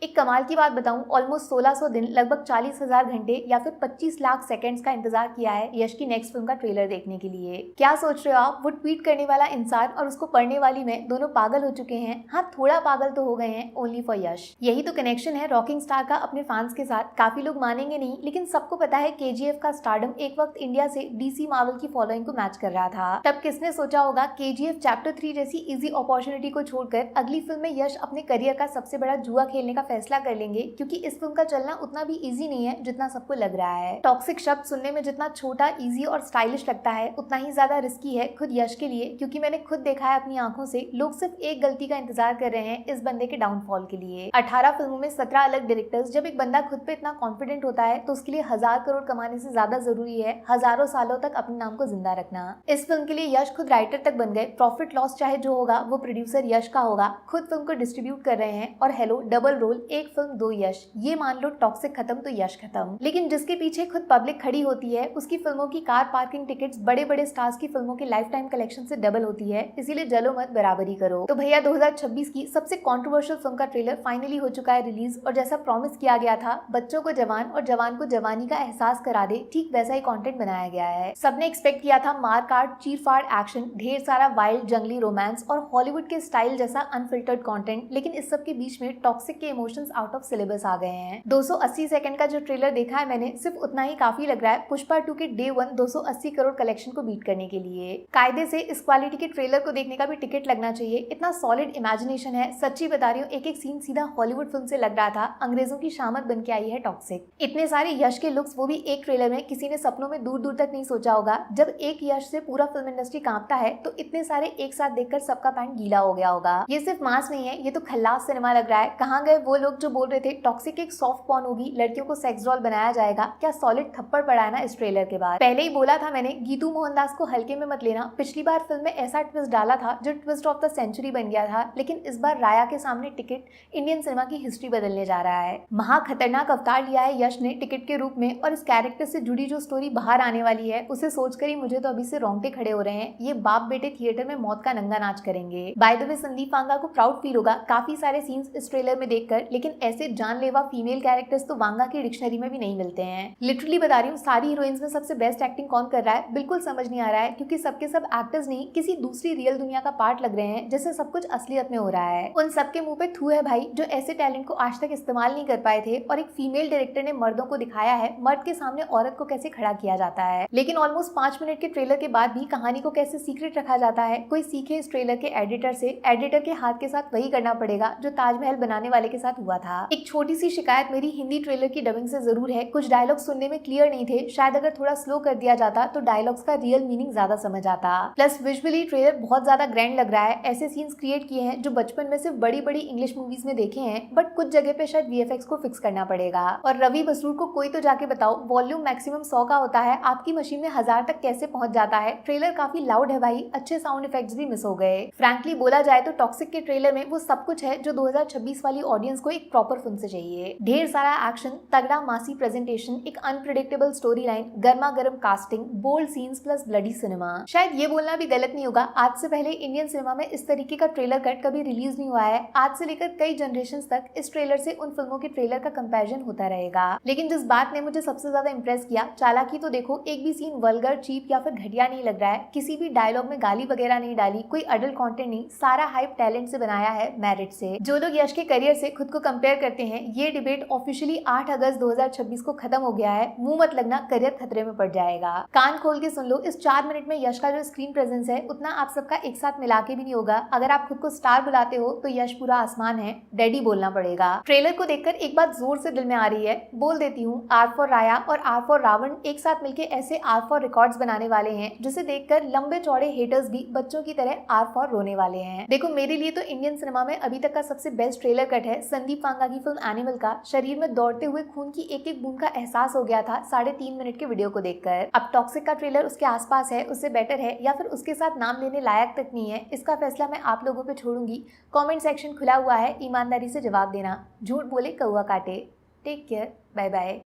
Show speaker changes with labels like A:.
A: एक कमाल की बात बताऊं, ऑलमोस्ट 1600 दिन, लगभग 40,000 घंटे या फिर 25 लाख सेकंड्स का इंतजार किया है यश की नेक्स्ट फिल्म का ट्रेलर देखने के लिए। क्या सोच रहे हो आप? वो ट्वीट करने वाला इंसान और उसको पढ़ने वाली मैं दोनों पागल हो चुके हैं। हाँ, थोड़ा पागल तो हो गए हैं ओनली फॉर यश। यही तो कनेक्शन है रॉकिंग स्टार का अपने फैंस के साथ। काफी लोग मानेंगे नहीं, लेकिन सबको पता है केजीएफ का स्टारडम एक वक्त इंडिया से डीसी मार्वल की फॉलोइंग को मैच कर रहा था। तब किसने सोचा होगा केजीएफ चैप्टर 3 जैसी इजी अपॉर्चुनिटी को छोड़कर अगली फिल्म में यश अपने करियर का सबसे बड़ा जुआ खेलने का फैसला कर लेंगे, क्योंकि इस फिल्म का चलना उतना भी इजी नहीं है जितना सबको लग रहा है। टॉक्सिक शब्द सुनने में जितना छोटा, इजी और स्टाइलिश लगता है, उतना ही ज्यादा रिस्की है खुद यश के लिए, क्योंकि मैंने खुद देखा है अपनी आंखों से। लोग सिर्फ एक गलती का इंतजार कर रहे हैं इस बंदे के डाउनफॉल के लिए। 18 फिल्मों में 17 अलग डायरेक्टर्स। जब एक बंदा खुद पे इतना कॉन्फिडेंट होता है तो उसके लिए 1000 करोड़ कमाने से ज्यादा जरूरी है हजारों सालों तक अपने नाम को जिंदा रखना। इस फिल्म के लिए यश खुद राइटर तक बन गए। प्रॉफिट लॉस चाहे जो होगा वो प्रोड्यूसर यश का होगा। खुद फिल्म को डिस्ट्रीब्यूट कर रहे हैं। और हेलो, डबल रोल, एक फिल्म दो यश। ये मान लो टॉक्सिक खत्म तो यश खत्म। लेकिन जिसके पीछे खुद पब्लिक खड़ी होती है, उसकी फिल्मों की कार पार्किंग टिकट्स बड़े बड़े स्टार्स की फिल्मों के लाइफ टाइम कलेक्शन से डबल होती है। इसीलिए जलो मत, बराबरी करो। तो भैया 2026 की सबसे कंट्रोवर्शियल फिल्म का ट्रेलर फाइनली हो चुका है रिलीज। और जैसा प्रॉमिस किया गया था, बच्चों को जवान और जवान को जवानी का एहसास करा दे, ठीक वैसा ही कंटेंट बनाया गया है। सबने एक्सपेक्ट किया था मार काट, चीर फाड़ एक्शन, ढेर सारा वाइल्ड जंगली रोमांस और हॉलीवुड के स्टाइल जैसा अनफिल्टर्ड कंटेंट। लेकिन इस सब के बीच में टॉक्सिक के इमोशंस आउट ऑफ सिलेबस आ गए हैं। 280 सेकंड का जो ट्रेलर देखा है मैंने, सिर्फ उतना ही काफी लग रहा है पुष्पा 2 के डे 1 280 करोड़ कलेक्शन को बीट करने के लिए। कायदे से इस क्वालिटी के ट्रेलर को देखने का भी टिकट लगना चाहिए। इतना सॉलिड इमेजिनेशन है, सच्ची बता रही हूँ, एक एक सीन सीधा हॉलीवुड फिल्म से लग रहा था। अंग्रेजों की शामत बन के आई है टॉक्सिक। इतने सारे यश के लुक्स, वो भी एक ट्रेलर में। किसी ने सपनों में दूर दूर तक नहीं सोचा होगा जब एक यश से पूरा फिल्म इंडस्ट्री कांपता है तो इतने सारे एक साथ देखकर सबका पैंट गीला हो गया होगा। ये सिर्फ मास नहीं है, ये तो खल्लास सिनेमा लग रहा है। कहाँ गए वो लोग जो बोल रहे थे टॉक्सिक एक सॉफ्ट पॉर्न होगी, लड़कियों को सेक्स डॉल बनाया जाएगा? क्या सॉलिड थप्पड़ पड़ा है ना इस ट्रेलर के बाद। पहले ही बोला था मैंने, गीतू मोहनदास को हल्के में मत लेना। पिछली बार फिल्म में ऐसा ट्विस्ट डाला था जो ट्विस्ट ऑफ द सेंचुरी बन गया था, लेकिन इस बार राया के सामने टिकट इंडियन सिनेमा की हिस्ट्री बदलने जा रहा है। महा खतरनाक अवतार लिया है यश ने टिकट के रूप में, और इस कैरेक्टर से जुड़ी जो स्टोरी बाहर आने वाली है उसे सोचकर ही मुझे तो अभी से रोंगटे खड़े हो रहे हैं। ये बाप बेटे थिएटर में मौत का नंगा नाच करेंगे। By the way, Sandeep Vanga को प्राउड फील होगा काफी सारे सीन्स इस ट्रेलर में देखकर, लेकिन ऐसे जानलेवा फीमेल कैरेक्टर्स तो वांगा की डिक्शनरी में भी नहीं मिलते हैं। लिटरली बता रही हूँ, सारी हीरोइंस में सबसे बेस्ट एक्टिंग कौन कर रहा है बिल्कुल समझ नहीं आ रहा है, क्योंकि सबके सब एक्टर्स नहीं, किसी दूसरी रियल दुनिया का पार्ट लग रहे हैं, जैसे सब कुछ असलियत में हो रहा है। उन सबके मुंह पे थू है भाई, जो ऐसे टैलेंट को आज तक इस्तेमाल नहीं कर पाए थे। और एक फीमेल डायरेक्टर ने मर्दों को दिखाया है मर्द के सामने औरत को कैसे खड़ा किया जाता है। लेकिन ऑलमोस्ट 5 मिनट के ट्रेलर के बाद भी कहानी को कैसे सीक्रेट रखा जाता है, कोई सीखे इस ट्रेलर के एडिटर से। एडिटर के हाथ के साथ वही करना पड़ेगा जो ताजमहल बनाने वाले के साथ हुआ था। एक छोटी सी शिकायत मेरी हिंदी ट्रेलर की डबिंग से जरूर है, कुछ डायलॉग सुनने में क्लियर नहीं थे। शायद अगर थोड़ा स्लो कर दिया जाता तो डायलॉग्स का रियल मीनिंग ज्यादा समझ आता। प्लस विजुअली ट्रेलर बहुत ज्यादा ग्रैंड लग रहा है। ऐसे सीन्स क्रिएट किए हैं जो बचपन में सिर्फ बड़ी बड़ी इंग्लिश मूवीज में देखे हैं, बट कुछ जगह पे शायद वीएफएक्स को फिक्स करना पड़ेगा। और रवि बसरूर को कोई तो जाके बताओ, वॉल्यूम मैक्सिमम 100 का होता है, आपकी मशीन में 1000 तक कैसे पहुंच जाता है? ट्रेलर काफी लाउड है भाई, अच्छे साउंड इफेक्ट्स भी मिस हो गए। फ्रैंकली बोला जाए तो टॉक्सिक के ट्रेलर में वो सब कुछ है जो 2026 वाली ऑडियंस को एक प्रॉपर फिल्म से चाहिए। ढेर सारा एक्शन, तगड़ा मासी प्रेजेंटेशन, एक अनप्रेडिक्टेबल स्टोरी लाइन, गर्मा गर्म casting, bold scenes plus bloody cinema. शायद ये बोलना भी गलत नहीं होगा, आज से पहले इंडियन सिनेमा में इस तरीके का ट्रेलर कट कभी रिलीज नहीं हुआ है। आज से लेकर कई जनरेशन तक इस ट्रेलर से उन फिल्मों के ट्रेलर का कंपैरिजन होता रहेगा। लेकिन जिस बात ने मुझे सबसे ज्यादा इंप्रेस किया, चालाकी तो देखो, एक भी सीन वल्गर, चीप या फिर घटिया नहीं लग रहा है। किसी भी डायलॉग में गाली वगैरह नहीं डाली, कोई अडल्ट कंटेंट नहीं, सारा हाइप टैलेंट से बनाया है, मेरिट से। जो लोग यश के करियर से खुद को कंपेयर करते हैं, ये डिबेट ऑफिशियली 8 अगस्त 2026 को खत्म हो गया है। मुंह मत लगना, करियर खतरे में पड़ जाएगा। कान खोल के सुन लो, इस 4 मिनट में यश का जो स्क्रीन प्रेजेंस है उतना आप सबका एक साथ मिला के भी नहीं होगा। अगर आप खुद को स्टार बुलाते हो तो यश पूरा आसमान है, डैडी बोलना पड़ेगा। ट्रेलर को देखकर एक बात जोर से दिल में आ रही है, बोल देती हूँ, आर फॉर राया और आर फॉर रावण एक साथ मिलके ऐसे आर फॉर रिकॉर्ड्स बनाने वाले हैं जिसे देखकर लंबे चौड़े हेटर्स भी बच्चों की तरह आर फॉर रोने वाले हैं। देखो, मेरे लिए तो इंडियन सिनेमा में अभी तक का सबसे बेस्ट ट्रेलर कट है संदीप वांगा की फिल्म एनिमल का। शरीर में दौड़ते हुए खून की एक एक बूंद का एहसास हो गया था 3.5 मिनट के वीडियो को देखकर। अब टॉक्सिक का ट्रेलर उसके आसपास है, उससे बेटर है या फिर उसके साथ नाम लेने लायक तक नहीं है, इसका फैसला मैं आप लोगों पे छोड़ूंगी। कमेंट सेक्शन खुला हुआ है, ईमानदारी से जवाब देना। झूठ बोले कौवा काटे। Take care, bye bye.